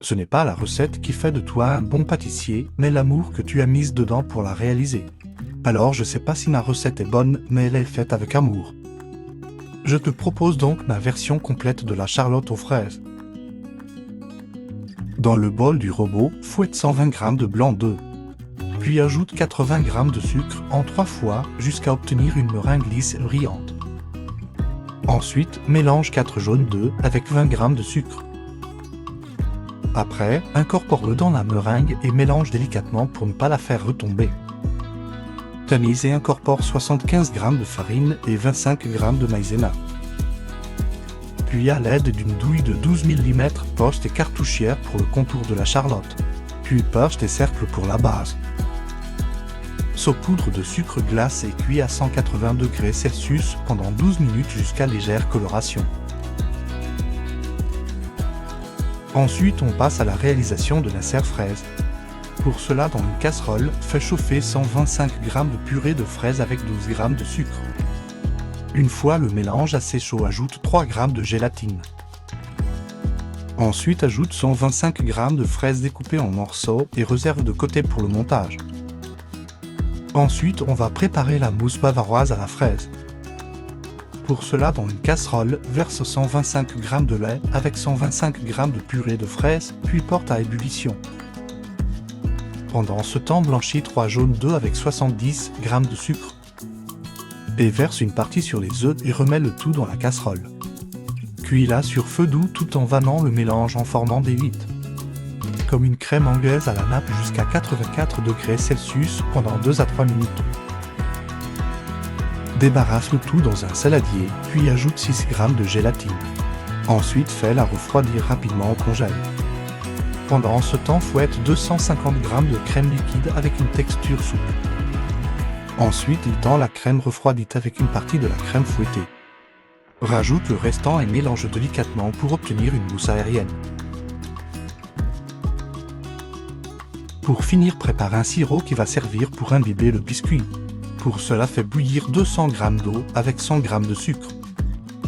Ce n'est pas la recette qui fait de toi un bon pâtissier, mais l'amour que tu as mis dedans pour la réaliser. Alors je sais pas si ma recette est bonne, mais elle est faite avec amour. Je te propose donc ma version complète de la charlotte aux fraises. Dans le bol du robot, fouette 120 g de blanc d'œuf. Puis ajoute 80 g de sucre en 3 fois jusqu'à obtenir une meringue lisse et brillante. Ensuite, mélange 4 jaunes d'œufs avec 20 g de sucre. Après, incorpore-le dans la meringue et mélange délicatement pour ne pas la faire retomber. Tamise et incorpore 75 g de farine et 25 g de maïzena. Puis à l'aide d'une douille de 12 mm, poche tes cartouchières pour le contour de la charlotte. Puis poche tes cercles pour la base. Saupoudre de sucre glace et cuit à 180 degrés Celsius pendant 12 minutes jusqu'à légère coloration. Ensuite, on passe à la réalisation de la serre fraise. Pour cela, dans une casserole, fais chauffer 125 g de purée de fraises avec 12 g de sucre. Une fois le mélange assez chaud, ajoute 3 g de gélatine. Ensuite, ajoute 125 g de fraises découpées en morceaux et réserve de côté pour le montage. Ensuite, on va préparer la mousse bavaroise à la fraise. Pour cela, dans une casserole, verse 125 g de lait avec 125 g de purée de fraises, puis porte à ébullition. Pendant ce temps, blanchis 3 jaunes d'œufs avec 70 g de sucre. Et verse une partie sur les œufs et remets le tout dans la casserole. Cuis-la sur feu doux tout en vannant le mélange en formant des huîtres. Comme une crème anglaise à la nappe jusqu'à 84 degrés Celsius pendant 2 à 3 minutes. Débarrasse le tout dans un saladier, puis ajoute 6 g de gélatine. Ensuite, fais-la refroidir rapidement au congèle. Pendant ce temps, fouette 250 g de crème liquide avec une texture souple. Ensuite, étends la crème refroidite avec une partie de la crème fouettée. Rajoute le restant et mélange délicatement pour obtenir une mousse aérienne. Pour finir, prépare un sirop qui va servir pour imbiber le biscuit. Pour cela, fais bouillir 200 g d'eau avec 100 g de sucre.